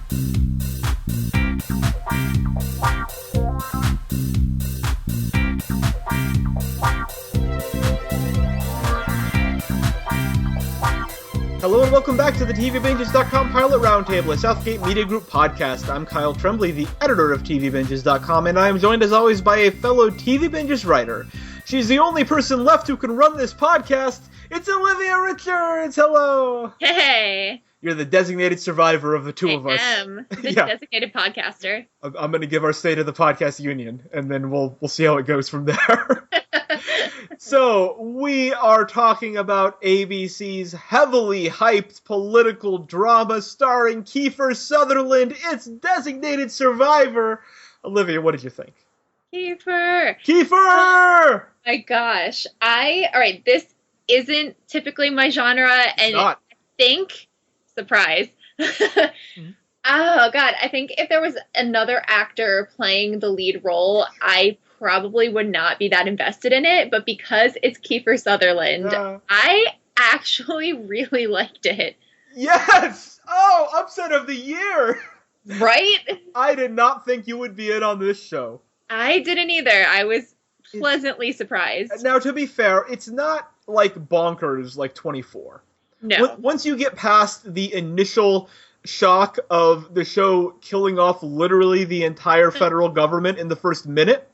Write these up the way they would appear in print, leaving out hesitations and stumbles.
Hello and welcome back to the TVBinges.com Pilot Roundtable, a Southgate Media Group podcast. I'm Kyle Tremblay, the editor of TVBinges.com, and I am joined as always by a fellow TV Binges writer. She's the only person left who can run this podcast. It's Olivia Richards! Hello! Hey! You're the designated survivor of the two of us. I am the designated podcaster. I'm going to give our State of the Podcast Union, and then we'll see how it goes from there. So, we are talking about ABC's heavily hyped political drama starring Kiefer Sutherland, its designated survivor. Olivia, what did you think? Kiefer! Kiefer! My gosh. Alright, this isn't typically my genre, and I think, surprise, oh god, I think if there was another actor playing the lead role, I probably would not be that invested in it, but because it's Kiefer Sutherland, I actually really liked it. Yes! Oh, upset of the year! Right? I did not think you would be in on this show. I didn't either. I was pleasantly surprised. Now, to be fair, it's not like bonkers like 24. No. Once you get past the initial shock of the show killing off literally the entire federal government in the first minute,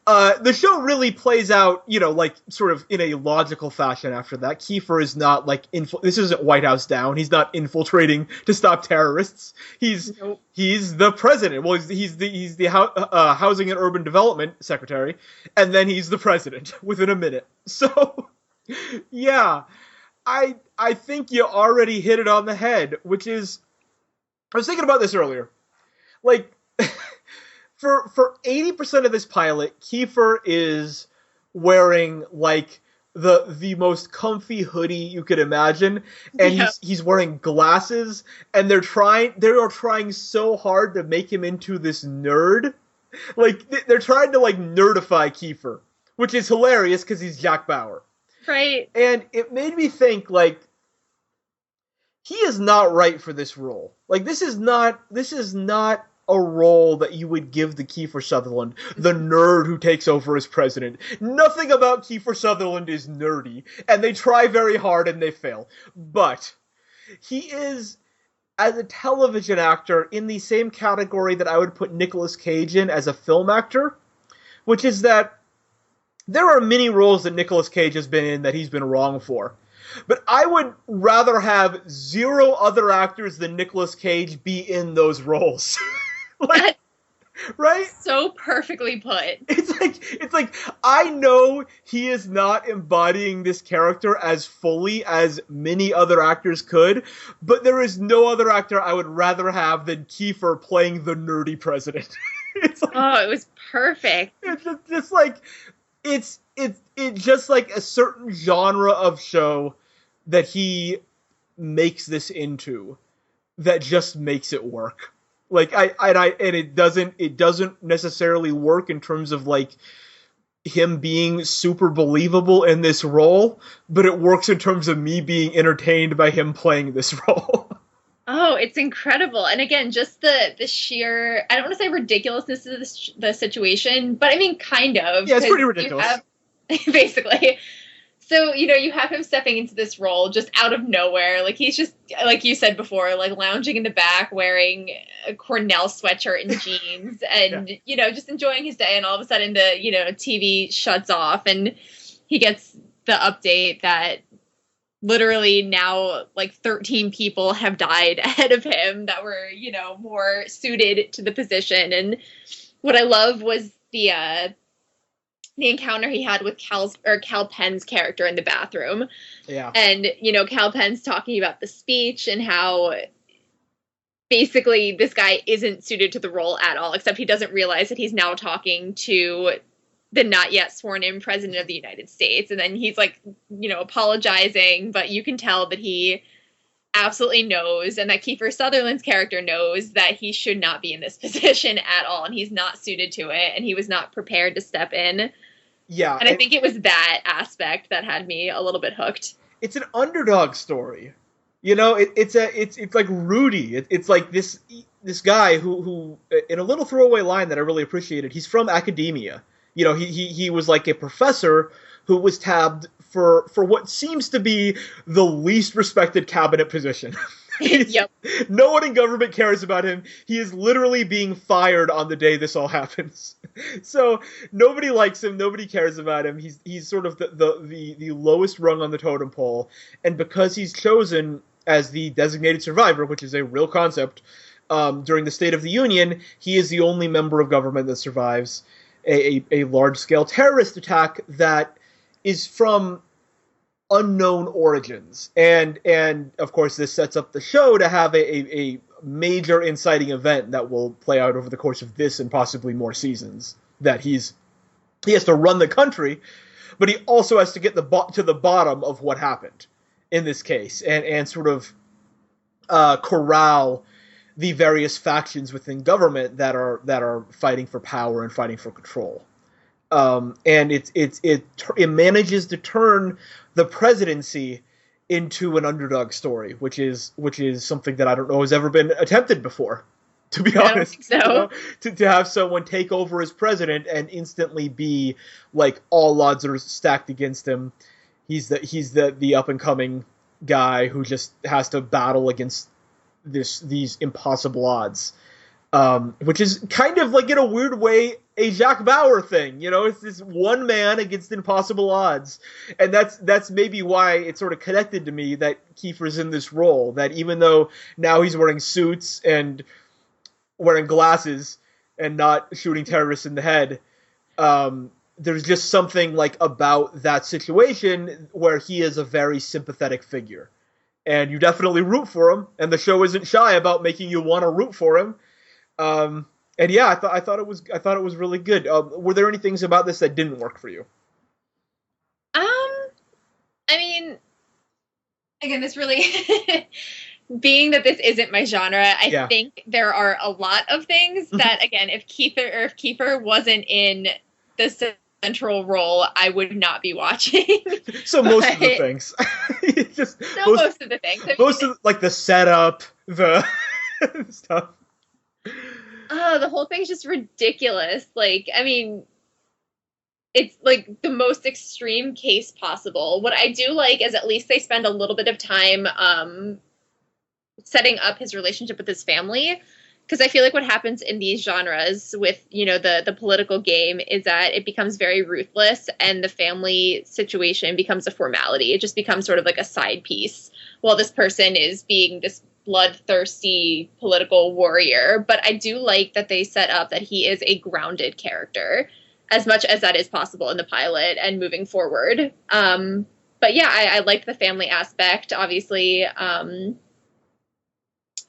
the show really plays out, like, sort of in a logical fashion after that. Kiefer is not, like, this isn't White House Down. He's not infiltrating to stop terrorists. He's the president. Well, he's the Housing and Urban Development Secretary, and then he's the president within a minute. So, yeah, I think you already hit it on the head, which is, I was thinking about this earlier. Like, For 80% of this pilot, Kiefer is wearing, like, the most comfy hoodie you could imagine, and he's wearing glasses, and they are trying so hard to make him into this nerd. Like, they're trying to, like, nerdify Kiefer, which is hilarious because he's Jack Bauer. Right. And it made me think, like, he is not right for this role. Like, this is not a role that you would give to Kiefer Sutherland, the nerd who takes over as president. Nothing about Kiefer Sutherland is nerdy, and they try very hard and they fail. But he is, as a television actor, in the same category that I would put Nicolas Cage in as a film actor, which is that there are many roles that Nicolas Cage has been in that he's been wrong for. But I would rather have zero other actors than Nicolas Cage be in those roles. Like, right? So perfectly put. It's like I know he is not embodying this character as fully as many other actors could, but there is no other actor I would rather have than Kiefer playing the nerdy president. It's like, oh, it was perfect. It's just like it's just like a certain genre of show that he makes this into that just makes it work. Like it doesn't necessarily work in terms of like him being super believable in this role, but it works in terms of me being entertained by him playing this role. Oh, it's incredible. And again, just the sheer, I don't want to say ridiculousness of the situation, but I mean kind of. Yeah, it's pretty ridiculous. Basically. So, you have him stepping into this role just out of nowhere. Like, he's just, like you said before, like, lounging in the back, wearing a Cornell sweatshirt and jeans, and, just enjoying his day, and all of a sudden the, TV shuts off, and he gets the update that literally now, like, 13 people have died ahead of him that were, more suited to the position. And what I love was the encounter he had with Cal Penn's character in the bathroom. Yeah. And, Cal Penn's talking about the speech and how basically this guy isn't suited to the role at all, except he doesn't realize that he's now talking to the not yet sworn in president of the United States. And then he's like, apologizing, but you can tell that he absolutely knows, and that Kiefer Sutherland's character knows, that he should not be in this position at all, and he's not suited to it, and he was not prepared to step in. Yeah. And I think it was that aspect that had me a little bit hooked. It's an underdog story. It's like Rudy. It's like this this guy who in a little throwaway line that I really appreciated, he's from academia. He was like a professor who was tabbed for what seems to be the least respected cabinet position. Yep. No one in government cares about him. He is literally being fired on the day this all happens. So nobody likes him. Nobody cares about him. He's sort of the lowest rung on the totem pole. And because he's chosen as the designated survivor, which is a real concept, during the State of the Union, he is the only member of government that survives a large-scale terrorist attack that is from unknown origins. And of course, this sets up the show to have a major inciting event that will play out over the course of this and possibly more seasons. That he has to run the country, but he also has to get to the bottom of what happened in this case and sort of corral the various factions within government that are fighting for power and fighting for control. And it manages to turn the presidency into an underdog story, which is something that I don't know has ever been attempted before, to be honest. I don't think so. To have someone take over as president and instantly be like all odds are stacked against him. He's the up and coming guy who just has to battle against these impossible odds. Which is kind of like, in a weird way, a Jack Bauer thing. It's this one man against impossible odds. And that's maybe why it's sort of connected to me that KIEFER's in this role. That even though now he's wearing suits and wearing glasses and not shooting terrorists in the head, there's just something like about that situation where he is a very sympathetic figure. And you definitely root for him, and the show isn't shy about making you want to root for him. And yeah, I thought it was really good. Were there any things about this that didn't work for you? I mean, again, this really, being that this isn't my genre, I think there are a lot of things that, again, if KIEFER wasn't in the central role, I would not be watching. So most of the things. Most of the things. Most of like the setup, the stuff. Oh, the whole thing's just ridiculous. Like, I mean, it's like the most extreme case possible. What I do like is at least they spend a little bit of time setting up his relationship with his family. Because I feel like what happens in these genres with, the political game is that it becomes very ruthless and the family situation becomes a formality. It just becomes sort of like a side piece while this person is being this bloodthirsty political warrior. But I do like that they set up that he is a grounded character as much as that is possible in the pilot and moving forward. But yeah, I liked the family aspect, obviously.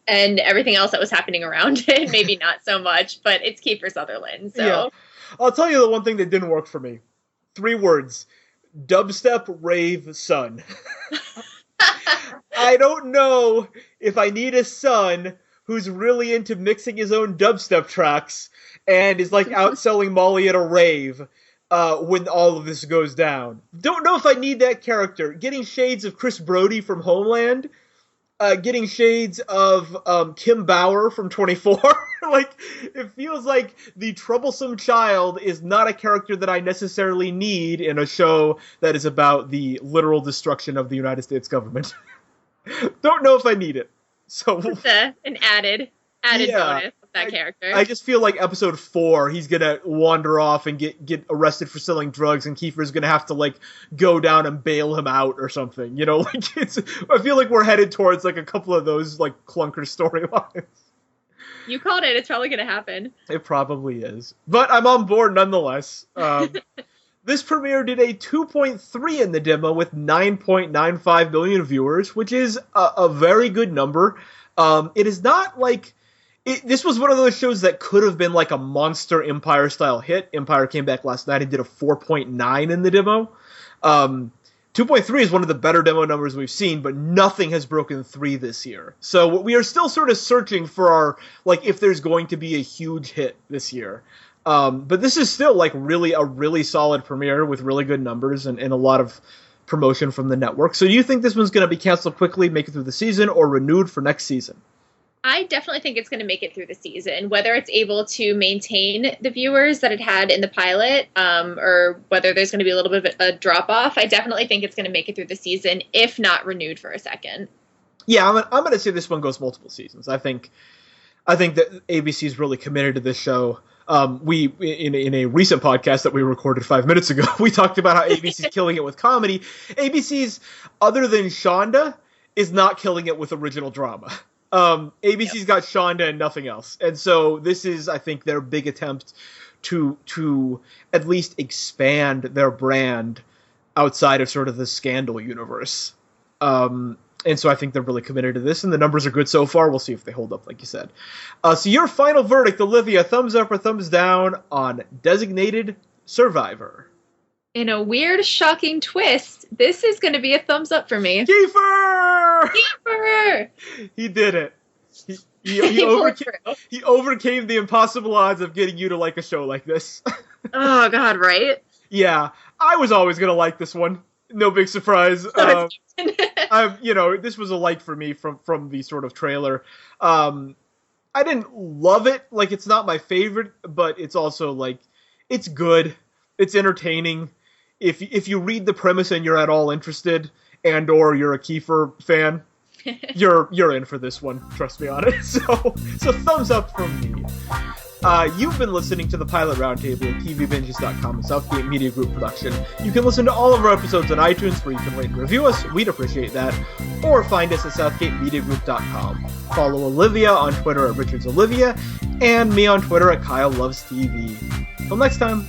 And everything else that was happening around it, maybe not so much, but it's Kiefer Sutherland, so. Yeah. I'll tell you the one thing that didn't work for me. 3 words. Dubstep, rave, son. I don't know if I need a son who's really into mixing his own dubstep tracks and is like out selling Molly at a rave when all of this goes down. Don't know if I need that character. Getting shades of Chris Brody from Homeland. Getting shades of Kim Bauer from 24. Like, it feels like the troublesome child is not a character that I necessarily need in a show that is about the literal destruction of the United States government. Don't know if I need it. So an added bonus of that character. I just feel like episode 4, he's gonna wander off and get arrested for selling drugs, and Kiefer's gonna have to like go down and bail him out or something. Like I feel like we're headed towards like a couple of those like clunker storylines. You called it. It's probably gonna happen. It probably is, but I'm on board nonetheless. This premiere did a 2.3 in the demo with 9.95 million viewers, which is a very good number. It is not like... This was one of those shows that could have been like a Monster Empire-style hit. Empire came back last night and did a 4.9 in the demo. 2.3 is one of the better demo numbers we've seen, but nothing has broken 3 this year. So we are still sort of searching for our... like, if there's going to be a huge hit this year. But this is still like a really solid premiere with really good numbers and a lot of promotion from the network. So do you think this one's going to be canceled quickly, make it through the season, or renewed for next season? I definitely think it's going to make it through the season. Whether it's able to maintain the viewers that it had in the pilot, or whether there's going to be a little bit of a drop-off, I definitely think it's going to make it through the season, if not renewed for a second. Yeah, I'm going to say this one goes multiple seasons. I think that ABC is really committed to this show. We in a recent podcast that we recorded 5 minutes ago, we talked about how ABC's killing it with comedy. ABC's, other than Shonda, is not killing it with original drama. ABC's got Shonda and nothing else. And so this is, I think, their big attempt to at least expand their brand outside of sort of the Scandal universe. And so I think they're really committed to this, and the numbers are good so far. We'll see if they hold up, like you said. So your final verdict, Olivia, thumbs up or thumbs down on Designated Survivor? In a weird, shocking twist, this is going to be a thumbs up for me. KIEFER! KIEFER! He did it. He overcame the impossible odds of getting you to like a show like this. Oh, God, right? Yeah, I was always going to like this one. No big surprise. This was a like for me from the sort of trailer. I didn't love it. Like, it's not my favorite, but it's also, like, it's good. It's entertaining. If you read the premise and you're at all interested, and or you're a KIEFER fan, you're in for this one. Trust me on it. So thumbs up from me. You've been listening to the Pilot Roundtable at TVBinges.com, a Southgate Media Group production. You can listen to all of our episodes on iTunes, where you can rate and review us. We'd appreciate that. Or find us at SouthgateMediaGroup.com. Follow Olivia on Twitter at RichardsOlivia, and me on Twitter at KyleLovesTV. Till next time.